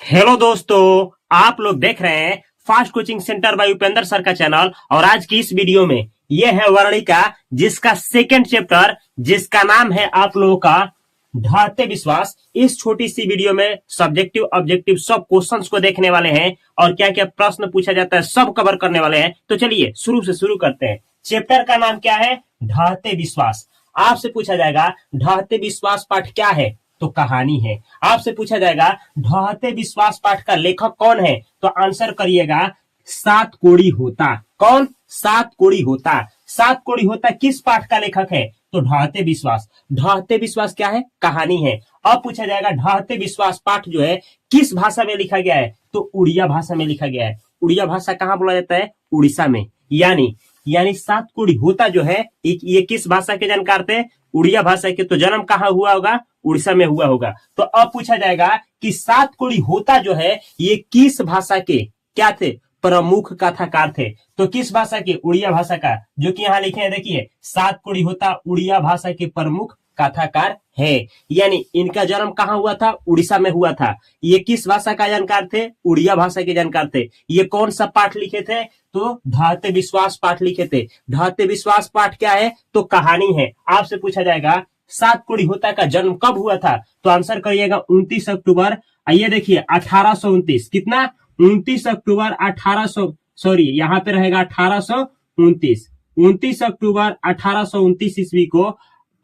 Hello दोस्तों, आप लोग देख रहे हैं fast coaching centre by Upendra sir का चैनल। और आज की इस वीडियो में ये है वर्णिका, जिसका सेकंड चैप्टर, जिसका नाम है आप लोगों का ढाते विश्वास। इस छोटी सी वीडियो में सब्जेक्टिव ऑब्जेक्टिव सब क्वेश्चंस को देखने वाले हैं और क्या क्या प्रश्न पूछा जाता है सब कवर करने वाले हैं। तो चलिए शुरू से शुरू करते हैं। चैप्टर का नाम क्या है? ढाते विश्वास। आपसे पूछा जाएगा ढाते विश्वास पाठ क्या है? तो कहानी है। आपसे पूछा जाएगा ढहते विश्वास पाठ का लेखक कौन है? तो आंसर करिएगा सात कोड़ी होता। कौन? सात कोड़ी होता। सात कोड़ी होता किस पाठ का लेखक है? तो ढहते विश्वास। ढहते विश्वास क्या है? कहानी है। अब पूछा जाएगा ढहते विश्वास पाठ जो है किस भाषा में लिखा गया है? तो उड़िया भाषा में लिखा गया है। उड़िया भाषा कहाँ बोला जाता है? उड़ीसा में। यानी सात कोड़ी होता जो है ये किस भाषा के जानकार थे? उड़िया भाषा के। तो जन्म कहाँ हुआ होगा? उड़ीसा में हुआ होगा। तो अब पूछा जाएगा कि सात कोड़ी होता जो है ये किस भाषा के क्या थे? प्रमुख कथाकार थे। तो किस भाषा के? उड़िया भाषा का। जो कि यहाँ लिखे हैं, देखिए, सात कोड़ी होता उड़िया भाषा के प्रमुख कथाकार है। यानी इनका जन्म कहाँ हुआ था? उड़ीसा में हुआ था। ये किस भाषा का जानकार थे? उड़िया भाषा के जानकार थे। ये कौन सा पाठ लिखे थे? तो ढाते विश्वास पाठ लिखे थे। ढाते विश्वास पाठ क्या है? तो कहानी है। आपसे पूछा जाएगा सात कोड़ी होता का जन्म कब हुआ था? तो आंसर करिएगा 29 अक्टूबर। आइए देखिए 1829। कितना? 29 अक्टूबर 1800, सॉरी यहाँ पे रहेगा 1829। 29 अक्टूबर 1829 ईस्वी को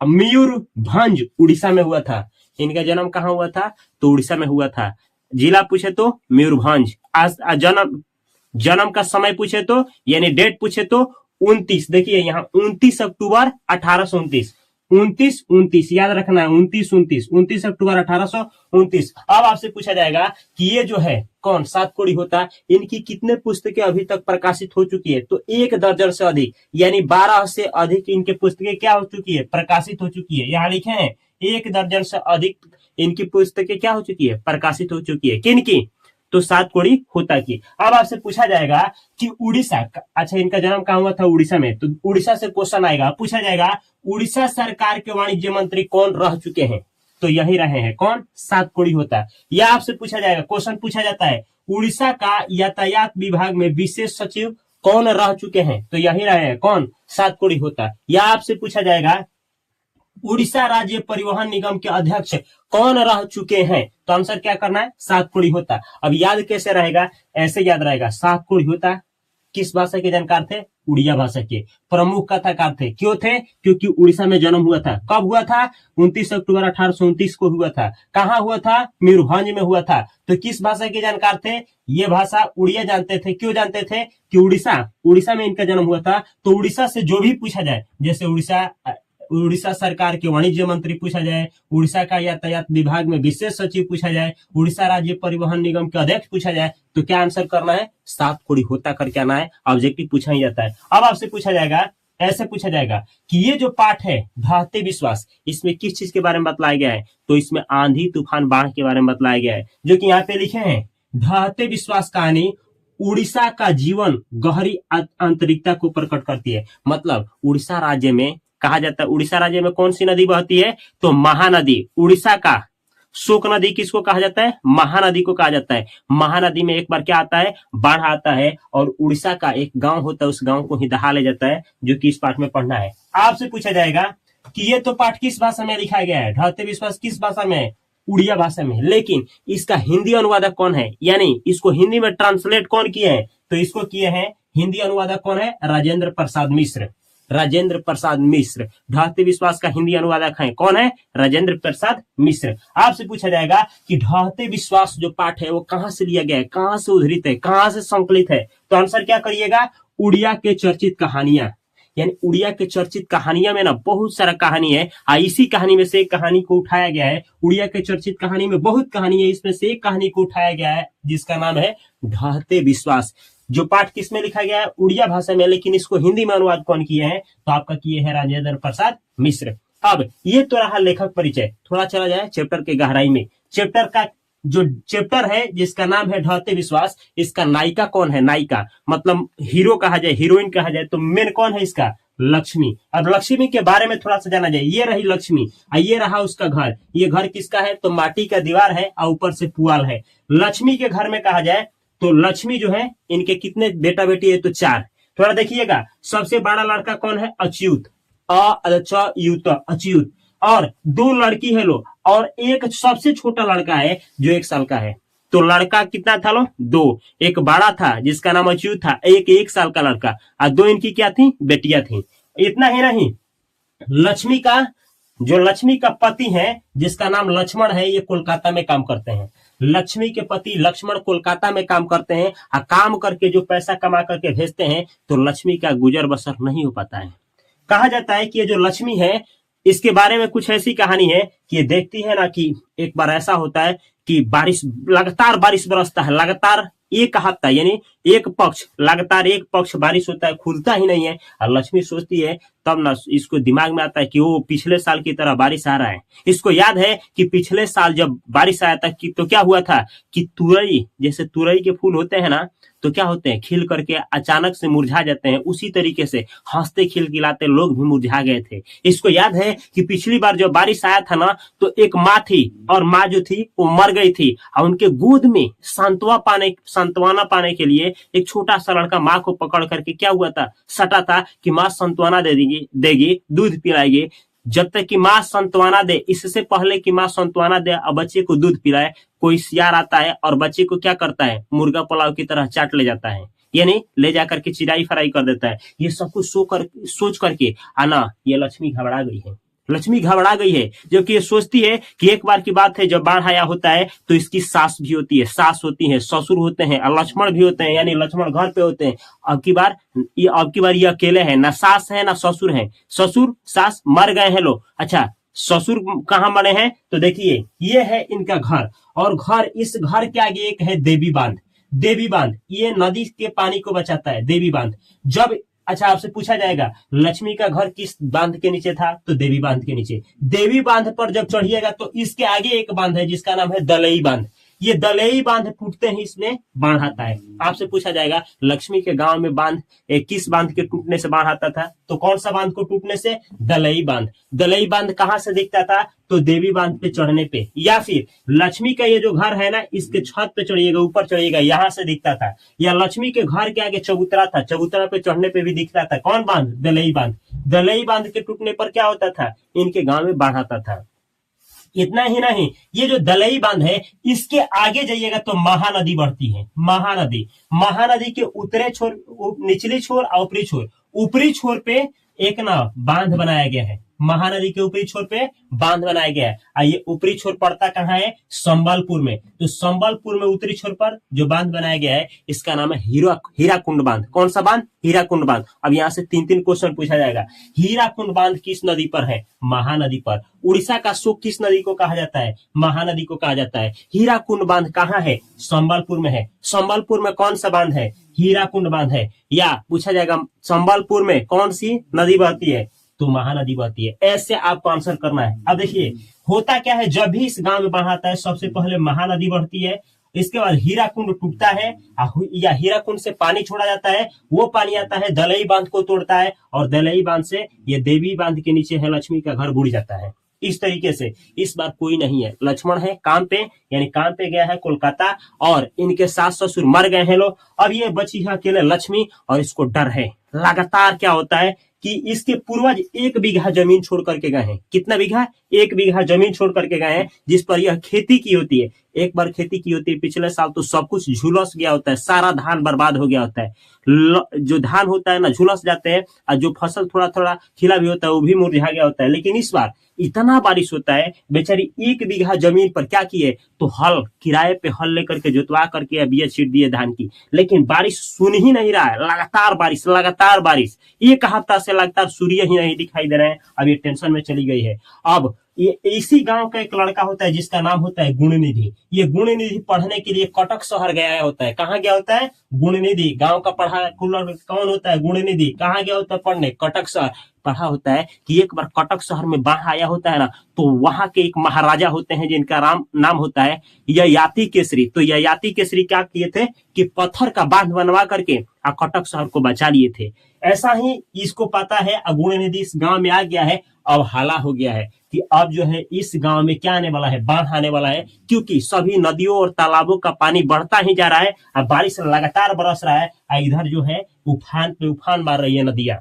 मयूरभंज उड़ीसा में हुआ था। इनका जन्म कहाँ हुआ था? तो उड़ीसा में हुआ था। जिला पूछे तो मयूरभंज। आज जन्म का समय पूछे तो यानी डेट पूछे तो 29, देखिए यहाँ 29 अक्टूबर 1829। 29 याद रखना है। 29 अक्टूबर 1829। अब आपसे पूछा जाएगा कि ये जो है कौन सात कोड़ी होता, इनकी कितने पुस्तकें अभी तक प्रकाशित हो चुकी है? तो 1 दर्जन से अधिक, यानी 12 से अधिक इनके पुस्तकें क्या हो चुकी है? प्रकाशित हो चुकी है। यहाँ लिखे हैं 1 दर्जन से अधिक इनकी पुस्तकें क्या हो चुकी है? प्रकाशित हो चुकी है। किनकी? तो सात कोड़ी होता की। अब आपसे पूछा जाएगा कि उड़ीसा, अच्छा इनका जन्म कहाँ हुआ था? उड़ीसा में। तो उड़ीसा से क्वेश्चन आएगा, पूछा जाएगा उड़ीसा सरकार के वाणिज्य मंत्री कौन रह चुके हैं? तो यही रहे हैं। कौन? सात कोड़ी होता। या आपसे पूछा जाएगा, क्वेश्चन पूछा जाता है उड़ीसा का यातायात विभाग में विशेष सचिव कौन रह चुके हैं? तो यही रहे हैं। कौन? सात कोड़ी होता। या आपसे पूछा जाएगा उड़ीसा राज्य परिवहन निगम के अध्यक्ष कौन रह चुके हैं? तो आंसर क्या करना है? सात कोड़ी होता। अब याद कैसे रहेगा? ऐसे याद रहेगा। सात कोड़ी होता किस भाषा के जानकार थे? उड़िया भाषा के प्रमुख कथाकार थे। क्यों थे? क्योंकि उड़ीसा में जन्म हुआ था। कब हुआ था? 29 अक्टूबर 1829 को हुआ था। कहाँ हुआ था? मयूरभंज में हुआ था। तो किस भाषा के जानकार थे? ये भाषा उड़िया जानते थे। क्यों जानते थे? कि उड़ीसा में इनका जन्म हुआ था। तो उड़ीसा से जो भी पूछा जाए, जैसे उड़ीसा सरकार के वाणिज्य मंत्री पूछा जाए, उड़ीसा का यातायात विभाग में विशेष सचिव पूछा जाए, उड़ीसा राज्य परिवहन निगम के अध्यक्ष पूछा जाए, तो क्या आंसर करना है? सात कोड़ी होता करके आना है। ऑब्जेक्टिव पूछा ही जाता है। अब आपसे पूछा जाएगा, ऐसे पूछा जाएगा कि ये जो पाठ है ढाते विश्वास, इसमें किस चीज के बारे में बतलाया गया है? तो इसमें आंधी तूफान बाढ़ के बारे में बतलाया गया है। जो कि यहाँ पे लिखे हैं ढाते विश्वास कहानी उड़ीसा का जीवन गहरी आंतरिकता को प्रकट करती है। मतलब उड़ीसा राज्य में कहा जाता है, उड़ीसा राज्य में कौन सी नदी बहती है? तो महानदी। उड़ीसा का शोक नदी किसको कहा जाता है? महानदी को कहा जाता है। महानदी में एक बार क्या आता है? बाढ़ आता है और उड़ीसा का एक गांव होता है, उस गांव को ही दहा ले जाता है, जो कि इस पाठ में पढ़ना है। आपसे पूछा जाएगा कि ये तो पाठ किस भाषा में लिखा गया है? ढाते विश्वास किस भाषा में है? उड़िया भाषा में। लेकिन इसका हिंदी अनुवादक कौन है? यानी इसको हिंदी में ट्रांसलेट कौन किए हैं? तो इसको किए हैं, हिंदी अनुवादक कौन है? राजेंद्र प्रसाद मिश्र। राजेंद्र प्रसाद मिश्र ढाते विश्वास का हिंदी अनुवादक है। कौन है? राजेंद्र प्रसाद मिश्र। आपसे पूछा जाएगा कि ढाते विश्वास जो पाठ है वो कहां से लिया गया है, कहां से उद्धृत है, कहां से संकलित है? तो आंसर क्या करिएगा? उड़िया के चर्चित कहानियां। यानी उड़िया के चर्चित कहानियां में ना बहुत सारा कहानी है। इसी कहानी में से एक कहानी को उठाया गया है। उड़िया के चर्चित कहानी में बहुत कहानी है, इसमें से एक कहानी को उठाया गया है जिसका नाम है ढाते विश्वास। जो पाठ किस में लिखा गया है? उड़िया भाषा में, लेकिन इसको हिंदी में अनुवाद कौन किए हैं? तो आपका किए हैं राजेंद्र प्रसाद मिश्र। अब ये तो रहा लेखक परिचय। थोड़ा चला जाए चैप्टर के गहराई में। चैप्टर का जो चैप्टर है जिसका नाम है ढाते विश्वास, इसका नायिका कौन है? नायिका मतलब हीरो कहा जाए, हीरोइन कहा जाए, तो मेन कौन है इसका? लक्ष्मी। अब लक्ष्मी के बारे में थोड़ा सा जाना जाए। ये रही लक्ष्मी, ये रहा उसका घर। ये घर किसका है? तो माटी का दीवार है और ऊपर से पुआल है। लक्ष्मी के घर में कहा जाए तो लक्ष्मी जो है, इनके कितने बेटा बेटी है? तो 4। थोड़ा देखिएगा, सबसे बड़ा लड़का कौन है? अच्युत, अच्युत। और 2 लड़की है लो, और एक सबसे छोटा लड़का है जो 1 साल का है। तो लड़का कितना था लो? 2। एक बड़ा था जिसका नाम अच्युत था, एक 1 साल का लड़का, और 2 इनकी क्या थी? बेटियां थी। इतना ही नहीं, लक्ष्मी का पति है जिसका नाम लक्ष्मण है, ये कोलकाता में काम करते हैं। लक्ष्मी के पति लक्ष्मण कोलकाता में काम करते हैं, और काम करके जो पैसा कमा करके भेजते हैं, तो लक्ष्मी का गुजर बसर नहीं हो पाता है। कहा जाता है कि ये जो लक्ष्मी है, इसके बारे में कुछ ऐसी कहानी है कि ये देखती है ना कि एक बार ऐसा होता है कि लगातार बारिश बरसता है, लगातार 1 हफ्ता, यानी एक पक्ष, लगातार 1 पक्ष बारिश होता है, खुलता ही नहीं है। और लक्ष्मी सोचती है, तब ना इसको दिमाग में आता है कि वो पिछले साल की तरह बारिश आ रहा है। इसको याद है कि पिछले साल जब बारिश आया था कि तो क्या हुआ था कि तुरई, जैसे तुरई के फूल होते हैं ना, तो क्या होते हैं? खिल करके अचानक से मुरझा जाते हैं। उसी तरीके से हंसते खिलखिलाते लोग भी मुरझा गए थे। इसको याद है कि पिछली बार जब बारिश आया था ना, तो एक माँ थी, और माँ जो थी वो मर गई थी, और उनके गोद में सांत्वना पाने के लिए एक छोटा सा लड़का माँ को पकड़ करके क्या हुआ था? सटा था कि माँ सांत्वना देगी, दूध पिलाएगी। जब तक कि माँ सांत्वना दे, इससे पहले कि माँ सांत्वना दे और बच्चे को दूध पिलाए, कोई सियार आता है और बच्चे को क्या करता है? मुर्गा पुलाव की तरह चाट ले जाता है, यानी ले जाकर के चिराई फ्राई कर देता है। ये सब कुछ सोच करके आना, ये लक्ष्मी घबरा गई है। लक्ष्मी घबरा गई है, जबकि ये सोचती है कि एक बार की बात है, जब बाढ़ आया होता है तो इसकी सास भी होती है, सास होती है, ससुर होते हैं, और लक्ष्मण भी होते हैं, यानी लक्ष्मण घर पे होते हैं। अब की बार ये अकेले हैं, ना सास है ना ससुर है। ससुर सास मर गए हैं लो। अच्छा, ससुर कहाँ मरे हैं? तो देखिए, ये है इनका घर, और इस घर के आगे एक है देवी बांध। देवी बांध ये नदी के पानी को बचाता है, देवी बांध। जब अच्छा, आपसे पूछा जाएगा लक्ष्मी का घर किस बांध के नीचे था? तो देवी बांध के नीचे। देवी बांध पर जब चढ़िएगा तो इसके आगे एक बांध है जिसका नाम है दलई बांध। ये दलई बांध टूटते ही इसमें बाढ़ आता है। आपसे पूछा जाएगा लक्ष्मी के गांव में किस बांध के टूटने से बाढ़ आता था? तो कौन सा बांध को टूटने से? दलई बांध। दलई बांध कहां से दिखता था? तो देवी बांध पे चढ़ने पे, या फिर लक्ष्मी का ये जो घर है ना, इसके छत पे चढ़िएगा, ऊपर चढ़िएगा, यहां से दिखता था। या लक्ष्मी के घर के आगे चबूतरा था, चबूतरा पे चढ़ने पे भी दिखता था। कौन बांध? दलई बांध। दलई बांध के टूटने पर क्या होता था? इनके गांव में बाढ़ आता था। इतना ही नहीं, ये जो दलई बांध है, इसके आगे जाइएगा तो महानदी बढ़ती है। महानदी के उत्तरी छोर, निचली छोर और ऊपरी छोर पे एक ना बांध बनाया गया है। महानदी के ऊपरी छोर पे बांध बनाया गया है। ये ऊपरी छोर पड़ता कहाँ है? संबलपुर में। तो संबलपुर में ऊपरी छोर पर जो बांध बनाया गया है, इसका नाम है हीराकुंड बांध। कौन सा बांध? हीराकुंड बांध। अब यहाँ से 3 क्वेश्चन पूछा जाएगा। हीराकुंड बांध किस नदी पर है? महानदी पर। उड़ीसा का शोक किस नदी को कहा जाता है? महानदी को कहा जाता है। हीराकुंड बांध कहाँ है? संबलपुर में है। संबलपुर में कौन सा बांध है? हीराकुंड बांध है। या पूछा जाएगा संबलपुर में कौन सी नदी बहती है? तो महानदी बहती है। ऐसे आपको आंसर करना है। अब देखिए, होता क्या है, जब भी इस गांव में बाढ़ आता है, सबसे पहले महानदी बढ़ती है, इसके बाद हीराकुंड टूटता है, या हीराकुंड से पानी छोड़ा जाता है। वो पानी आता है, दलई बांध को तोड़ता है, और दलई बांध से ये देवी बांध के नीचे है लक्ष्मी का घर बुड़ जाता है। इस तरीके से इस बार कोई नहीं है, लक्ष्मण है काम पे, यानी काम पे गया है कोलकाता, और इनके सास ससुर मर गए हैं लोग। अब ये बची है अकेले लक्ष्मी, और इसको डर है। लगातार क्या होता है कि इसके पूर्वज 1 बीघा जमीन छोड़ करके गए हैं। कितना बीघा? 1 बीघा जमीन छोड़ करके गए हैं, जिस पर यह खेती की होती है। एक बार खेती की होती है पिछले साल, तो सब कुछ झुलस गया होता है, सारा धान बर्बाद हो गया होता है। जो धान होता है ना, झुलस जाते हैं, और जो फसल थोड़ा थोड़ा खिला भी होता है वो भी मुरझा गया होता है। लेकिन इस बार इतना बारिश होता है, बेचारी 1 बीघा जमीन पर क्या किए, तो हल किराए पे हल लेकर के जोतवा करके बिया छीट दिए धान की। लेकिन बारिश सुन ही नहीं रहा है, लगातार बारिश 1 हफ्ता से लगातार सूर्य ही नहीं दिखाई दे रहे हैं। अब ये टेंशन में चली गई है। अब ये इसी गांव का एक लड़का होता है जिसका नाम होता है गुणनिधि। ये गुणनिधि पढ़ने के लिए कटक शहर गया होता है। कहाँ गया होता है? गुणनिधि। गांव का कौन होता है? गुणनिधि। कहाँ गया होता है पढ़ने? कटक शहर। पढ़ा होता है कि एक बार कटक शहर में बाढ़ आया होता है ना, तो वहां के एक महाराजा होते हैं जिनका नाम होता है ययाति केसरी। तो ययाति केसरी क्या किए थे कि पत्थर का बांध बनवा करके कटक शहर को बचा लिए थे। ऐसा ही इसको पता है, गुण निधि इस गांव में आ गया है। अब हाला हो गया है कि अब जो है इस गांव में क्या आने वाला है, बाढ़ आने वाला है, क्योंकि सभी नदियों और तालाबों का पानी बढ़ता ही जा रहा है। अब बारिश लगातार बरस रहा है, इधर जो है उफान पे उफान मार रही है नदियां।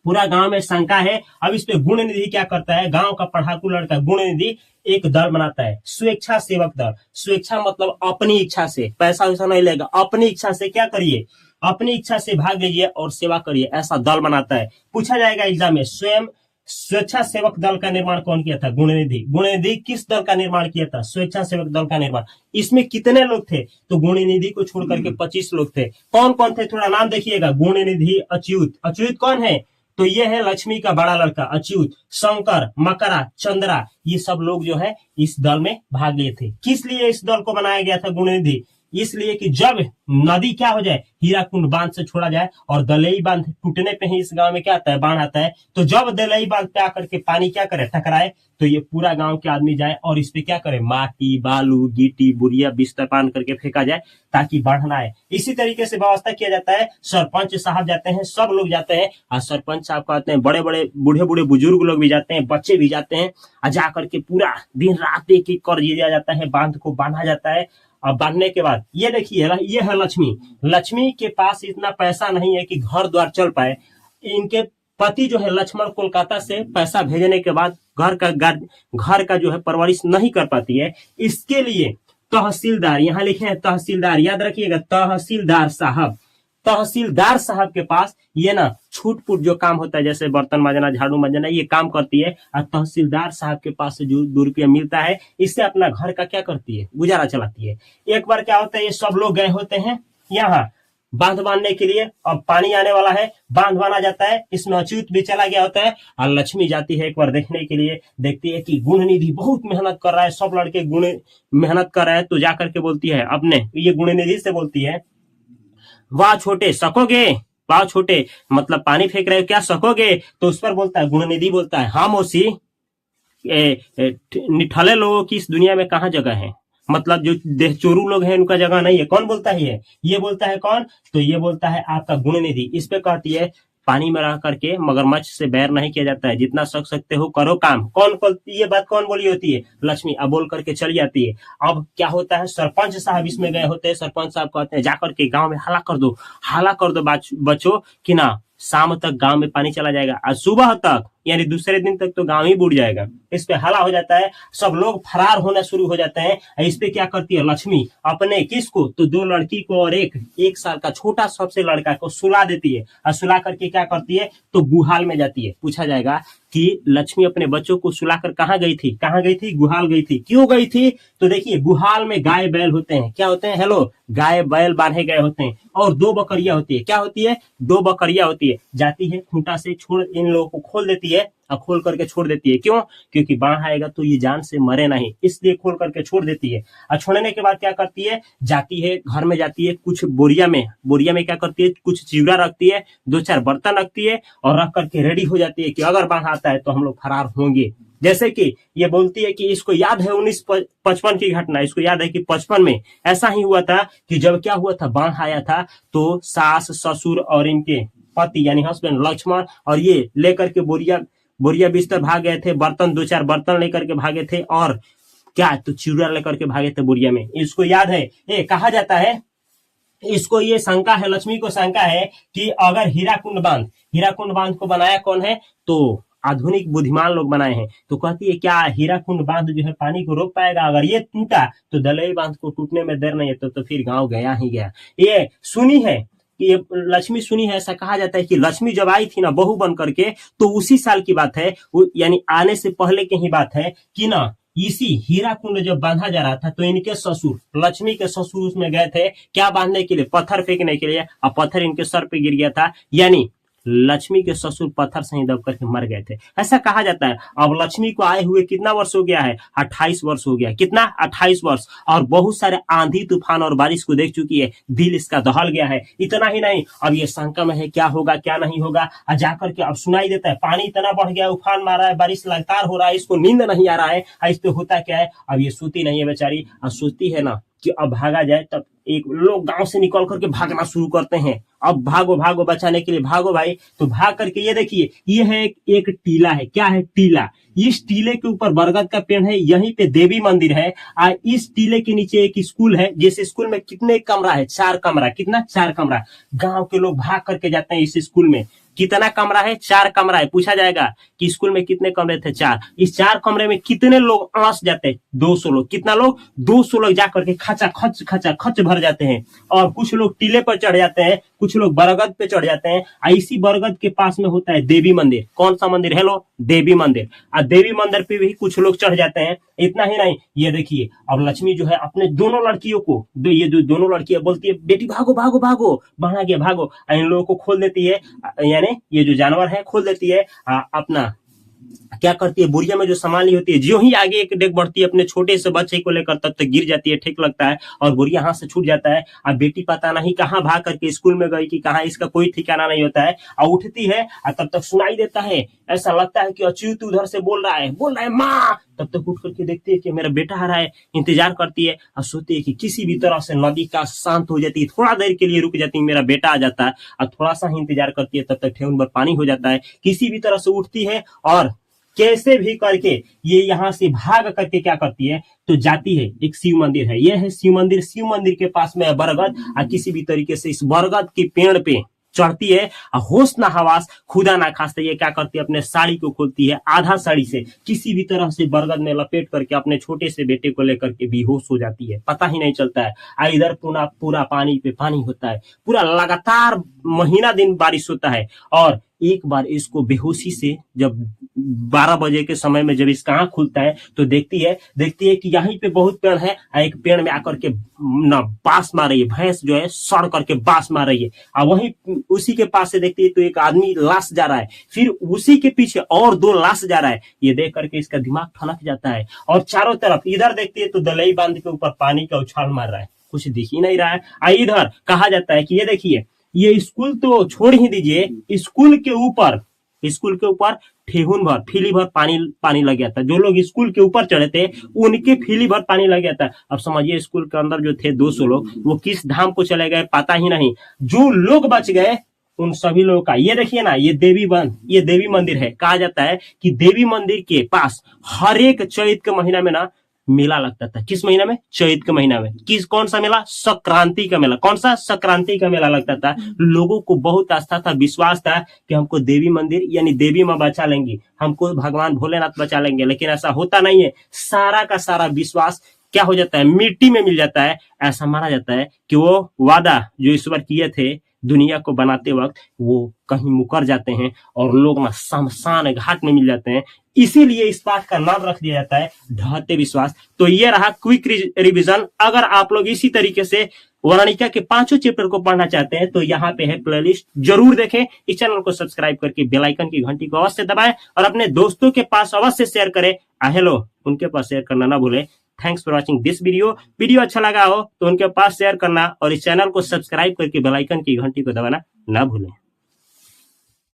पूरा गांव में शंका है। अब इस पे गुण निधि क्या करता है, गांव का पढ़ाकू लड़का गुण निधि एक दल बनाता है, स्वेच्छा सेवक दल। स्वेच्छा मतलब अपनी इच्छा से, पैसा वैसा नहीं लेगा, अपनी इच्छा से क्या करिए, अपनी इच्छा से भाग लीजिए और सेवा करिए, ऐसा दल बनाता है। पूछा जाएगा एग्जाम में, स्वयं स्वेच्छा सेवक दल का निर्माण कौन किया था, गुणनिधि। गुणनिधि किस दल का निर्माण किया था, स्वेच्छा सेवक दल का निर्माण। इसमें कितने लोग थे, तो गुणनिधि को छोड़ करके 25 लोग थे। कौन कौन थे, थोड़ा नाम देखिएगा। गुणनिधि अच्युत, अच्युत कौन है, तो ये है लक्ष्मी का बड़ा लड़का अच्युत। शंकर, मकरा, चंद्रा, ये सब लोग जो है इस दल में भाग लिए थे। किस लिए इस दल को बनाया गया था गुणनिधि, इसलिए कि जब नदी क्या हो जाए, हीराकुंड बांध से छोड़ा जाए, और दलई बांध टूटने पे ही इस गांव में क्या आता है, बाढ़ आता है। तो जब दलई बांध पे आकर के पानी क्या करे, टकराए, तो ये पूरा गांव के आदमी जाए और इस पे क्या करे, माटी, बालू, गिट्टी, बुरिया, बिस्तर बांध करके फेंका जाए ताकि बाढ़ ना आए। इसी तरीके से व्यवस्था किया जाता है। सरपंच साहब जाते हैं, सब लोग जाते हैं, और सरपंच साहब कहते हैं, बड़े बड़े बूढ़े बूढ़े बुजुर्ग लोग भी जाते हैं, बच्चे भी जाते हैं, और जा करके पूरा दिन रात एक एक कर दिया जाता है, बांध को बांधा जाता है। अब बांधने के बाद ये देखिए, ये है लक्ष्मी। लक्ष्मी के पास इतना पैसा नहीं है कि घर द्वार चल पाए। इनके पति जो है लक्ष्मण कोलकाता से पैसा भेजने के बाद घर का जो है परवरिश नहीं कर पाती है। इसके लिए तहसीलदार, यहाँ लिखे हैं तहसीलदार, याद रखिएगा, तहसीलदार साहब के पास ये ना छूट पुट जो काम होता है, जैसे बर्तन मांजना, झाड़ू मांजना, ये काम करती है। और तहसीलदार साहब के पास से जो 2 रुपया मिलता है, इससे अपना घर का क्या करती है, गुजारा चलाती है। एक बार क्या होता है, ये सब लोग गए होते हैं यहाँ बांध बांधने के लिए। अब पानी आने वाला है, बांध बांधा जाता है, इसमें अच्युत भी चला गया होता है, और लक्ष्मी जाती है एक बार देखने के लिए। देखती है कि गुणनिधि बहुत मेहनत कर रहा है, सब लड़के गुण मेहनत कर रहे हैं, तो जाकर के बोलती है अपने, ये गुणनिधि से बोलती है, वाह छोटे सकोगे, वाह छोटे, मतलब पानी फेंक रहे हो क्या, सकोगे। तो उस पर बोलता है, गुणनिधि बोलता है, हाँ मौसी, निठले लोगों की इस दुनिया में कहाँ जगह है, मतलब जो देहचोरू लोग हैं उनका जगह नहीं है। कौन बोलता है ये बोलता है कौन, तो ये बोलता है आपका गुणनिधि। इस पे कहती है, पानी में रह करके मगरमच्छ से बैर नहीं किया जाता है, जितना सकते हो करो काम। ये बात कौन बोली होती है, लक्ष्मी। अब बोल करके चली जाती है। अब क्या होता है, सरपंच साहब इसमें गए होते हैं। सरपंच साहब कहते हैं, जाकर के गांव में हाला कर दो बच्चों, कि ना शाम तक गांव में पानी चला जाएगा, और सुबह तक यानी दूसरे दिन तक तो गांव ही बूढ़ जाएगा। इस पे हल्ला हो जाता है, सब लोग फरार होना शुरू हो जाते हैं। इस पे क्या करती है लक्ष्मी, अपने किसको, तो 2 लड़की को और एक साल का छोटा सबसे लड़का को सुला देती है, और सुला करके क्या करती है, तो गुहाल में जाती है। पूछा जाएगा कि लक्ष्मी अपने बच्चों को सुलाकर कहाँ गई थी, गुहाल गई थी। क्यों गई थी, तो देखिए गुहाल में गाय बैल होते हैं, क्या होते हैं, हेलो, गाय बैल बांधे गए होते हैं, और 2 बकरियां होती है। क्या होती है, 2 बकरियां होती है। जाती है खूंटा से छोड़, इन लोगों को खोल देती है, और खोल करके छोड़ देती है। क्यों, क्योंकि बाढ़ आएगा तो ये जान से मरे नहीं, इसलिए खोल करके छोड़ देती है। और छोड़ने के बाद क्या करती है, जाती है घर में, जाती है कुछ बोरिया में क्या करती है, कुछ चिवड़ा रखती है, 2-4 बर्तन रखती है, और रख करके रेडी हो जाती है कि अगर बाढ़ आता है तो हम लोग फरार होंगे। जैसे कि ये बोलती है कि इसको याद है 1955 की घटना, इसको याद है कि 55 में ऐसा ही हुआ था कि जब क्या हुआ था, बाढ़ आया था, तो सास ससुर और इनके पति यानी हस्बैंड लक्ष्मण और ये लेकर के बोरिया बिस्तर भाग गए थे, बर्तन 2-4 बर्तन लेकर के भागे थे, और क्या, तो चिवड़ा लेकर के भागे थे बोरिया में। इसको याद है, ये कहा जाता है, इसको ये शंका है, लक्ष्मी को शंका है कि अगर हीराकुंड बांध को बनाया कौन है, तो आधुनिक बुद्धिमान लोग बनाए हैं। तो कहती है, क्या हीराकुंड बांध जो है पानी को रोक पाएगा, अगर ये टूटा तो दलई बांध को टूटने में देर नहीं है, तो फिर गांव गया ही गया। ये सुनी है, ये लक्ष्मी सुनी है। ऐसा कहा जाता है कि लक्ष्मी जब आई थी ना बहू बन करके, तो उसी साल की बात है, यानी आने से पहले की ही बात है कि ना इसी हीराकुंड जब बांधा जा रहा था, तो इनके ससुर, लक्ष्मी के ससुर उसमें गए थे, क्या बांधने के लिए, पत्थर फेंकने के लिए, और पत्थर इनके सर पे गिर गया था, यानी लक्ष्मी के ससुर पत्थर से ही दब करके मर गए थे, ऐसा कहा जाता है। अब लक्ष्मी को आए हुए कितना वर्ष हो गया है, 28 वर्ष हो गया। कितना, 28 वर्ष, और बहुत सारे आंधी तूफान और बारिश को देख चुकी है, दिल इसका दहल गया है। इतना ही नहीं, अब ये शंका में है क्या होगा क्या नहीं होगा, और जाकर के अब सुनाई देता है, पानी इतना बढ़ गया, उफान मारा है, बारिश लगातार हो रहा है, इसको नींद नहीं आ रहा है। इस पे होता क्या है, अब ये सोती नहीं है बेचारी, और सोती है ना कि अब भागा जाए, तब एक लोग गांव से निकल करके भागना शुरू करते हैं। अब भागो भागो बचाने के लिए, भागो भाई। तो भाग करके ये देखिए, ये है एक टीला है। क्या है? टीला। इस टीले के ऊपर बरगद का पेड़ है, यहीं पे देवी मंदिर है। इस टीले के नीचे एक स्कूल है। जिस स्कूल में कितने कमरा है? 4 कमरा। कितना? 4 कमरा। गांव के लोग भाग करके जाते हैं इस स्कूल में। कितना कमरा है? 4 कमरा है। पूछा जाएगा कि स्कूल में कितने कमरे थे? 4। इस 4 कमरे में कितने लोग आंस जाते हैं? 200 लोग। कितना लोग? 200 लोग जाकर के खचा खच भर जाते हैं। और कुछ लोग टीले पर चढ़ जाते हैं, कुछ लोग बरगद पे चढ़ जाते हैं। इसी बरगद के पास में होता है देवी मंदिर। कौन सा मंदिर? हेलो, देवी मंदिर। देवी मंदिर पे भी कुछ लोग चढ़ जाते हैं। इतना ही नहीं, ये देखिए, अब लक्ष्मी जो है अपने दोनों लड़कियों को, ये जो दोनों लड़कियां बोलती है, बेटी भागो भागो भागो, वहां गया भागो। इन लोगों को खोल देती है, यानी ये जो जानवर है खोल देती है। अपना क्या करती है, बोरिया में जो सामान ली होती है, जो ही आगे एक डेग बढ़ती है अपने छोटे से बच्चे को लेकर, तब तक गिर जाती है, ठीक लगता है, और बोरिया हाथ से छूट जाता है। अब बेटी पता नहीं कहाँ भाग करके स्कूल में गई कि कहाँ, इसका कोई ठिकाना नहीं होता है। और उठती है और तब तक सुनाई देता है, ऐसा लगता है कि अच्युत उधर से बोल रहा है माँ। तब तक उठ करके देखती है कि मेरा बेटा आ रहा है। इंतजार करती है और सोचती है कि किसी भी तरह से नदी का शांत हो जाती है, थोड़ा देर के लिए रुक जाती है, मेरा बेटा आ जाता है। और थोड़ा सा ही इंतजार करती है, तब तक ठेहुन भर पानी हो जाता है। किसी भी तरह से उठती है और कैसे भी करके ये यहाँ से भाग करके क्या करती है, तो जाती है। एक शिव मंदिर है, ये है शिव मंदिर। शिव मंदिर के पास में है बरगद। और किसी भी तरीके से इस बरगद के पेड़ पे चढ़ती है। और होश ना हवास, खुदा ना खास्ते, ये क्या करती है, अपने साड़ी को खोलती है, आधा साड़ी से किसी भी तरह से बरगद में लपेट करके अपने छोटे से बेटे को लेकर के बेहोश हो जाती है, पता ही नहीं चलता है। इधर पूरा पानी पे पानी होता है, पूरा लगातार महीना दिन बारिश होता है। और एक बार इसको बेहोशी से जब 12 बजे के समय में जब इसका आंख खुलता है, तो देखती है कि यहीं पे बहुत पेड़ है। एक पेड़ में आकर के ना बांस मार रही है, भैंस जो है सड़ करके बांस मार रही है। और वहीं उसी के पास से देखती है तो एक आदमी लाश जा रहा है, फिर उसी के पीछे और 2 लाश जा रहा है। ये देख करके इसका दिमाग ठनक जाता है। और चारों तरफ इधर देखती है तो दलई बांध के ऊपर पानी का उछाल मार रहा है, कुछ दिख ही नहीं रहा है। इधर कहा जाता है कि ये देखिए, ये स्कूल तो छोड़ ही दीजिए, स्कूल के ऊपर ठेहुन भर फीली भर पानी लग गया था। जो लोग स्कूल के ऊपर चढ़े थे उनके फीली भर पानी लग गया था। अब समझिए, स्कूल के अंदर जो थे 200 लोग, वो किस धाम को चले गए पता ही नहीं। जो लोग बच गए उन सभी लोगों का, ये देखिए ना, ये देवी मंदिर है। कहा जाता है कि देवी मंदिर के पास हर एक चैत के महीना में ना मेला लगता था। किस महीना में? चैत के महीना में। कौन सा मेला? संक्रांति का मेला। कौन सा? संक्रांति का मेला लगता था। लोगों को बहुत आस्था था, विश्वास था कि हमको देवी मंदिर यानी देवी माँ बचा लेंगी, हमको भगवान भोलेनाथ बचा लेंगे। लेकिन ऐसा होता नहीं है। सारा का सारा विश्वास क्या हो जाता है? मिट्टी में मिल जाता है। ऐसा माना जाता है कि वो वादा जो ईश्वर किए थे दुनिया को बनाते वक्त, वो कहीं मुकर जाते हैं और लोग ना शमशान घाट में मिल जाते हैं। इसीलिए इस बात का नाम रख दिया जाता है ढहते विश्वास। तो ये रहा क्विक रिवीजन। अगर आप लोग इसी तरीके से वर्णिका के 5 चैप्टर को पढ़ना चाहते हैं तो यहाँ पे है प्लेलिस्ट, जरूर देखें। इस चैनल को सब्सक्राइब करके बेल आइकन की घंटी को अवश्य दबाएं और अपने दोस्तों के पास अवश्य शेयर करें। हेलो, उनके पास शेयर करना ना भूलें। Thanks for watching this video अच्छा लगा हो तो उनके पास शेयर करना और इस चैनल को सब्सक्राइब करके बेल आइकन की घंटी को दबाना ना भूलें।